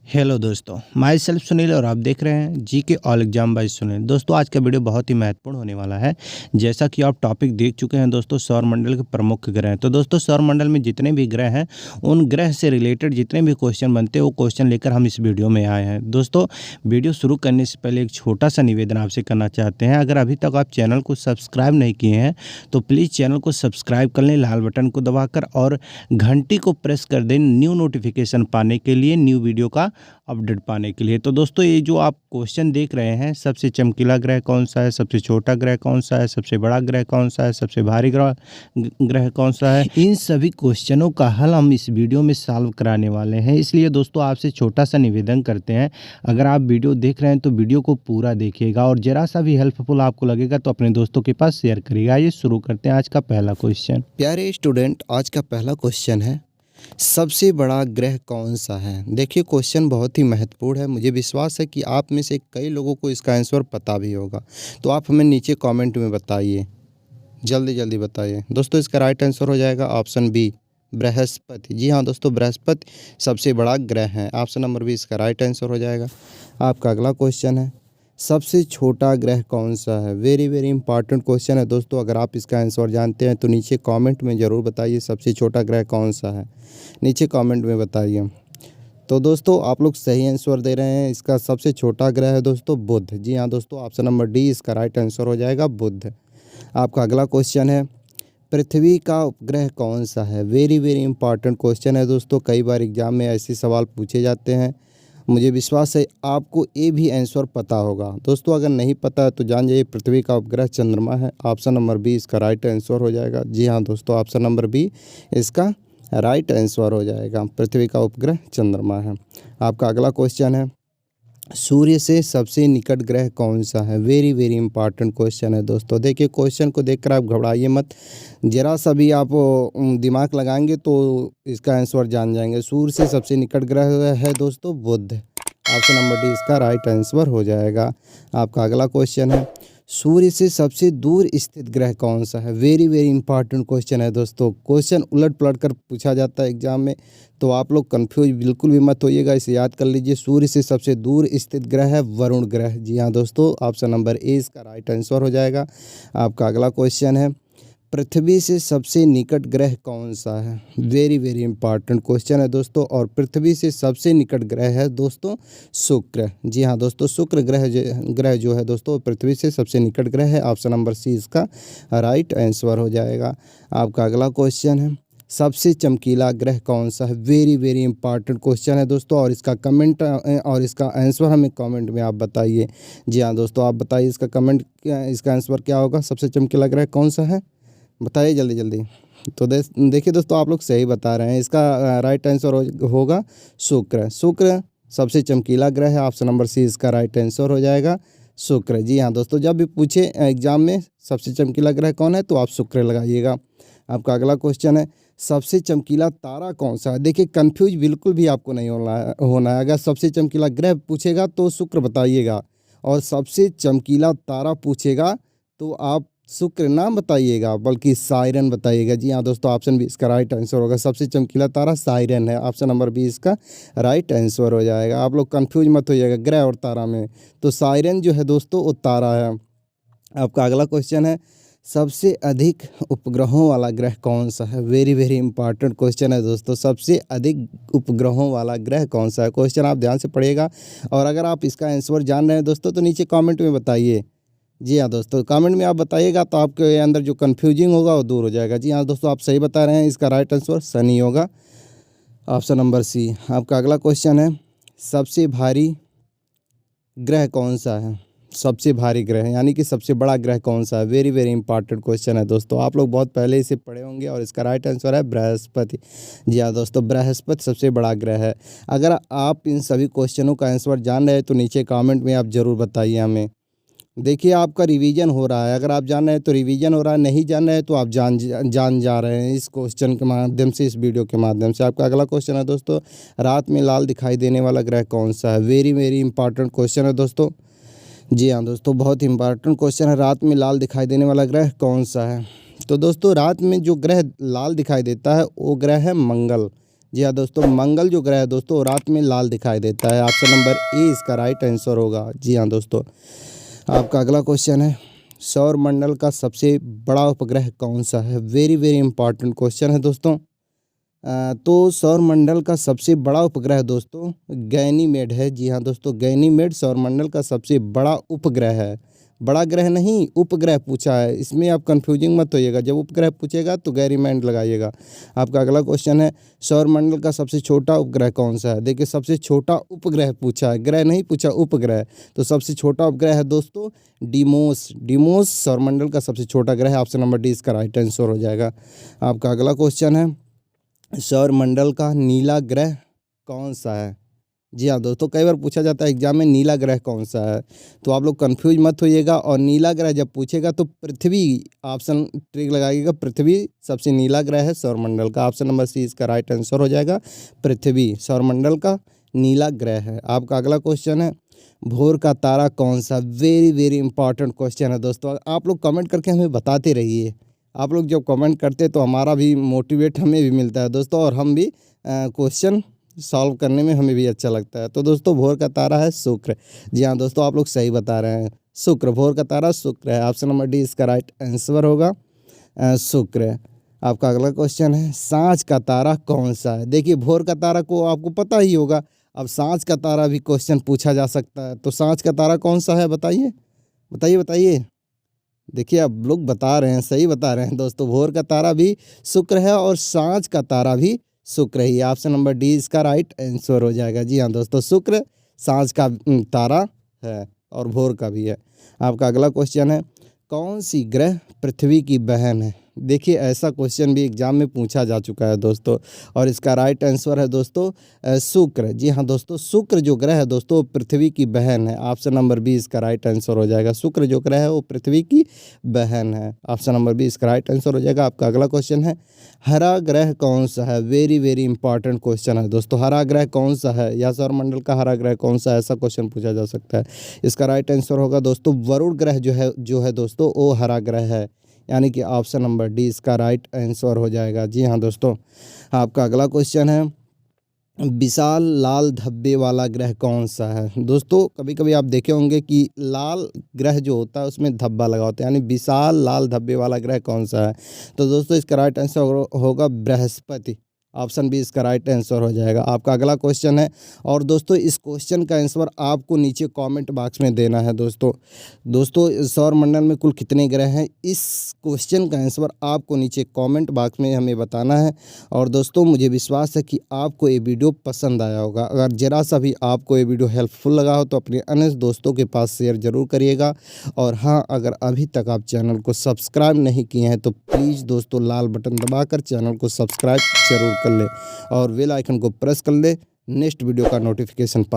Hello दोस्तों, my self Sunil और आप देख रहे हैं जी के ऑल एग्जाम बाय सुनील। दोस्तों आज का वीडियो बहुत ही महत्वपूर्ण होने वाला है। जैसा कि आप टॉपिक देख चुके हैं दोस्तों, सौरमंडल के प्रमुख ग्रह। तो दोस्तों सौरमंडल में जितने भी ग्रह हैं उन ग्रह से रिलेटेड जितने भी क्वेश्चन बनते हैं वो क्वेश्चन लेकर हम इस वीडियो में आए हैं। दोस्तों वीडियो शुरू करने से पहले एक छोटा सा निवेदन आपसे करना चाहते हैं। अगर अभी तक आप चैनल को सब्सक्राइब नहीं किए हैं तो प्लीज़ चैनल को सब्सक्राइब कर लें लाल बटन को दबाकर, और घंटी को प्रेस कर दें न्यू नोटिफिकेशन पाने के लिए, न्यू वीडियो का अपडेट पाने के लिए। तो दोस्तों ये जो आप क्वेश्चन देख रहे हैं, सबसे चमकीला ग्रह कौन सा है, सबसे छोटा ग्रह कौन सा है, सबसे बड़ा ग्रह कौन सा है, सबसे भारी ग्रह कौन सा है, इन सभी क्वेश्चनों का हल हम इस वीडियो में सॉल्व कराने वाले हैं। इसलिए दोस्तों आपसे छोटा सा निवेदन करते हैं, अगर आप वीडियो देख रहे हैं तो वीडियो को पूरा देखिएगा, और जरा सा भी हेल्पफुल आपको लगेगा तो अपने दोस्तों के पास शेयर करिएगा। ये शुरू करते हैं आज का पहला क्वेश्चन। प्यारे स्टूडेंट, आज का पहला क्वेश्चन है, सबसे बड़ा ग्रह कौन सा है। देखिए क्वेश्चन बहुत ही महत्वपूर्ण है। मुझे विश्वास है कि आप में से कई लोगों को इसका आंसर पता भी होगा, तो आप हमें नीचे कमेंट में बताइए, जल्दी जल्दी बताइए। दोस्तों इसका राइट आंसर हो जाएगा ऑप्शन बी, बृहस्पति। जी हाँ दोस्तों, बृहस्पति सबसे बड़ा ग्रह है। ऑप्शन नंबर बी इसका राइट आंसर हो जाएगा। आपका अगला क्वेश्चन है, सबसे छोटा ग्रह कौन सा है। वेरी वेरी इंपॉर्टेंट क्वेश्चन है दोस्तों। अगर आप इसका आंसर जानते हैं तो नीचे कमेंट में ज़रूर बताइए, सबसे छोटा ग्रह कौन सा है, नीचे कमेंट में बताइए। तो दोस्तों आप लोग सही आंसर दे रहे हैं। इसका सबसे छोटा ग्रह है दोस्तों बुध। जी हाँ दोस्तों, ऑप्शन नंबर डी इसका राइट आंसर हो जाएगा बुध। आपका अगला क्वेश्चन है, पृथ्वी का उपग्रह कौन सा है। वेरी वेरी इंपॉर्टेंट क्वेश्चन है दोस्तों। कई बार एग्जाम में ऐसे सवाल पूछे जाते हैं। मुझे विश्वास है आपको ये भी आंसर पता होगा। दोस्तों अगर नहीं पता है तो जान जाइए, पृथ्वी का उपग्रह चंद्रमा है। ऑप्शन नंबर बी इसका राइट आंसर हो जाएगा। जी हाँ दोस्तों, ऑप्शन नंबर बी इसका राइट आंसर हो जाएगा। पृथ्वी का उपग्रह चंद्रमा है। आपका अगला क्वेश्चन है, सूर्य से सबसे निकट ग्रह कौन सा है। वेरी वेरी इंपॉर्टेंट क्वेश्चन है दोस्तों। देखिए क्वेश्चन को देखकर आप घबराइए मत, जरा सा भी आप दिमाग लगाएंगे तो इसका आंसर जान जाएंगे। सूर्य से सबसे निकट ग्रह है दोस्तों बुध। ऑप्शन नंबर डी इसका राइट आंसर हो जाएगा। आपका अगला क्वेश्चन है, सूर्य से सबसे दूर स्थित ग्रह कौन सा है। वेरी वेरी इंपॉर्टेंट क्वेश्चन है दोस्तों। क्वेश्चन उलट पलट कर पूछा जाता है एग्जाम में, तो आप लोग कंफ्यूज बिल्कुल भी मत होइएगा, इसे याद कर लीजिए। सूर्य से सबसे दूर स्थित ग्रह है वरुण ग्रह। जी हाँ दोस्तों, ऑप्शन नंबर ए इसका राइट आंसर हो जाएगा। आपका अगला क्वेश्चन है, पृथ्वी से सबसे निकट ग्रह कौन सा है। वेरी वेरी इंपॉर्टेंट क्वेश्चन है दोस्तों। और पृथ्वी से सबसे निकट ग्रह है दोस्तों शुक्र। जी हाँ दोस्तों, शुक्र ग्रह जो है दोस्तों पृथ्वी से सबसे निकट ग्रह है। ऑप्शन नंबर सी इसका राइट आंसर हो जाएगा। आपका अगला क्वेश्चन है, सबसे चमकीला ग्रह कौन सा है। वेरी वेरी इंपॉर्टेंट क्वेश्चन है दोस्तों, और इसका आंसर हमें कमेंट में आप बताइए। जी हाँ दोस्तों, आप बताइए इसका आंसर क्या होगा। सबसे चमकीला ग्रह कौन सा है, बताइए जल्दी जल्दी। तो देखिए दोस्तों, आप लोग सही बता रहे हैं। इसका राइट आंसर होगा शुक्र। शुक्र सबसे चमकीला ग्रह है। ऑप्शन नंबर सी इसका राइट आंसर हो जाएगा शुक्र। जी हाँ दोस्तों, जब भी पूछे एग्जाम में सबसे चमकीला ग्रह कौन है तो आप शुक्र लगाइएगा। आपका अगला क्वेश्चन है, सबसे चमकीला तारा कौन सा है। देखिए कंफ्यूज बिल्कुल भी आपको नहीं होना है। अगर सबसे चमकीला ग्रह पूछेगा तो शुक्र बताइएगा, और सबसे चमकीला तारा पूछेगा तो आप शुक्र नाम बताइएगा बल्कि साइरन बताइएगा। जी हाँ दोस्तों, ऑप्शन बी इसका राइट आंसर होगा। सबसे चमकीला तारा साइरन है। ऑप्शन नंबर बी इसका राइट आंसर हो जाएगा। आप लोग कंफ्यूज मत होइएगा ग्रह और तारा में, तो साइरन जो है दोस्तों वो तारा है। आपका अगला क्वेश्चन है, सबसे अधिक उपग्रहों वाला ग्रह कौन सा है। वेरी वेरी इंपॉर्टेंट क्वेश्चन है दोस्तों। सबसे अधिक उपग्रहों वाला ग्रह कौन सा है। क्वेश्चन आप ध्यान से पढ़िएगा, और अगर आप इसका आंसर जान रहे हैं दोस्तों तो नीचे कमेंट में बताइए। जी हाँ दोस्तों, कमेंट में आप बताइएगा तो आपके अंदर जो कन्फ्यूजिंग होगा वो दूर हो जाएगा। जी हाँ दोस्तों, आप सही बता रहे हैं। इसका राइट आंसर शनि होगा। Option number C. आपका अगला क्वेश्चन है, सबसे भारी ग्रह कौन सा है। सबसे भारी ग्रह यानी कि सबसे बड़ा ग्रह कौन सा है। वेरी वेरी इंपॉर्टेंट क्वेश्चन है दोस्तों। आप लोग बहुत पहले इसे पढ़े होंगे, और इसका राइट आंसर है बृहस्पति। जी हाँ दोस्तों, बृहस्पति सबसे बड़ा ग्रह है। अगर आप इन सभी क्वेश्चनों का आंसर जान रहे हैं तो नीचे कमेंट में आप ज़रूर बताइए हमें। देखिए आपका रिवीजन हो रहा है। अगर आप जान रहे हैं तो रिवीजन हो रहा है, नहीं जान रहे हैं तो आप जान जा रहे हैं इस क्वेश्चन के माध्यम से, इस वीडियो के माध्यम से। आपका अगला क्वेश्चन है दोस्तों, रात में लाल दिखाई देने वाला ग्रह कौन सा है। वेरी वेरी इंपॉर्टेंट क्वेश्चन है दोस्तों। जी हाँ दोस्तों, बहुत इंपॉर्टेंट क्वेश्चन है। रात में लाल दिखाई देने वाला ग्रह कौन सा है। तो दोस्तों रात में जो ग्रह लाल दिखाई देता है वो ग्रह है मंगल। जी हाँ दोस्तों, मंगल जो ग्रह है दोस्तों रात में लाल दिखाई देता है। ऑप्शन नंबर ए इसका राइट आंसर होगा। जी हाँ दोस्तों, आपका अगला क्वेश्चन है, सौर मंडल का सबसे बड़ा उपग्रह कौन सा है? वेरी वेरी इंपॉर्टेंट क्वेश्चन है दोस्तों। तो सौर मंडल का सबसे बड़ा उपग्रह दोस्तों गैनीमेड है। जी हाँ दोस्तों, गैनीमेड सौर मंडल का सबसे बड़ा उपग्रह है। बड़ा ग्रह नहीं, उपग्रह पूछा है, इसमें आप कंफ्यूजिंग मत होइएगा। जब उपग्रह पूछेगा तो गैनीमेड लगाइएगा। आपका अगला क्वेश्चन है, सौर मंडल का सबसे छोटा उपग्रह कौन सा है? देखिए, सबसे छोटा उपग्रह पूछा है, ग्रह नहीं पूछा, उपग्रह। तो सबसे छोटा उपग्रह है दोस्तों डिमोस। डिमोस सौरमंडल का सबसे छोटा ग्रह है। ऑप्शन नंबर डी इसका राइट आंसर हो जाएगा। आपका अगला क्वेश्चन है, सौरमंडल का नीला ग्रह कौन सा है? जी हाँ दोस्तों, कई बार पूछा जाता है एग्जाम में नीला ग्रह कौन सा है, तो आप लोग कंफ्यूज मत होइएगा। और नीला ग्रह जब पूछेगा तो पृथ्वी ऑप्शन ट्रिक लगाइएगा। पृथ्वी सबसे नीला ग्रह है सौरमंडल का। ऑप्शन नंबर सी इसका राइट आंसर हो जाएगा। पृथ्वी सौरमंडल का नीला ग्रह है। आपका अगला क्वेश्चन है, भोर का तारा कौन सा? वेरी वेरी इंपॉर्टेंट क्वेश्चन है दोस्तों। आप लोग कमेंट करके हमें बताते रहिए। आप लोग जब कमेंट करते तो हमारा भी मोटिवेट हमें भी मिलता है दोस्तों, और हम भी क्वेश्चन सॉल्व करने में हमें भी अच्छा लगता है। तो दोस्तों, भोर का तारा है शुक्र। जी हाँ दोस्तों, आप लोग सही बता रहे हैं, शुक्र, भोर का तारा शुक्र है। ऑप्शन नंबर डी इसका राइट आंसर होगा, शुक्र। आपका अगला क्वेश्चन है, सांझ का तारा कौन सा है? देखिए, भोर का तारा को आपको पता ही होगा, अब सांझ का तारा भी क्वेश्चन पूछा जा सकता है। तो सांझ का तारा कौन सा है? बताइए बताइए बताइए। देखिए, आप लोग बता रहे हैं, सही बता रहे हैं दोस्तों, भोर का तारा भी शुक्र है और सांझ का तारा भी शुक्र ही। ऑप्शन नंबर डी इसका राइट आंसर हो जाएगा। जी हाँ दोस्तों, शुक्र सांझ का तारा है और भोर का भी है। आपका अगला क्वेश्चन है, कौन सी ग्रह पृथ्वी की बहन है? देखिए, ऐसा क्वेश्चन भी एग्जाम में पूछा जा चुका है दोस्तों, और इसका राइट आंसर है दोस्तों शुक्र। जी हाँ दोस्तों, शुक्र जो ग्रह है दोस्तों पृथ्वी की बहन है। ऑप्शन नंबर बी इसका राइट आंसर हो जाएगा। शुक्र जो ग्रह है वो पृथ्वी की बहन है। ऑप्शन नंबर बी इसका राइट आंसर हो जाएगा। आपका अगला क्वेश्चन है, हरा ग्रह कौन सा है? वेरी वेरी इंपॉर्टेंट क्वेश्चन है दोस्तों। हरा ग्रह कौन सा है, या सौरमंडल का हरा ग्रह कौन सा है, ऐसा क्वेश्चन पूछा जा सकता है। इसका राइट आंसर होगा दोस्तों वरुण ग्रह जो है दोस्तों वो हरा ग्रह है, यानी कि ऑप्शन नंबर डी इसका राइट आंसर हो जाएगा। जी हाँ दोस्तों, आपका अगला क्वेश्चन है, विशाल लाल धब्बे वाला ग्रह कौन सा है? दोस्तों, कभी कभी आप देखे होंगे कि लाल ग्रह जो होता है उसमें धब्बा लगा होता है, यानी विशाल लाल धब्बे वाला ग्रह कौन सा है? तो दोस्तों, इसका राइट आंसर होगा बृहस्पति। ऑप्शन बी इसका राइट आंसर हो जाएगा। आपका अगला क्वेश्चन है, और दोस्तों इस क्वेश्चन का आंसर आपको नीचे कमेंट बॉक्स में देना है दोस्तों सौर मंडल में कुल कितने ग्रह हैं, इस क्वेश्चन का आंसर आपको नीचे कमेंट बॉक्स में हमें बताना है। और दोस्तों, मुझे विश्वास है कि आपको ये वीडियो पसंद आया होगा। अगर जरा सा भी आपको ये वीडियो हेल्पफुल लगा हो तो अपने अन्य दोस्तों के पास शेयर जरूर करिएगा। और हाँ, अगर अभी तक आप चैनल को सब्सक्राइब नहीं किए हैं तो प्लीज़ दोस्तों लाल बटन दबाकर चैनल को सब्सक्राइब जरूर कर ले और बेल आइकन को प्रेस कर ले नेक्स्ट वीडियो का नोटिफिकेशन पाने।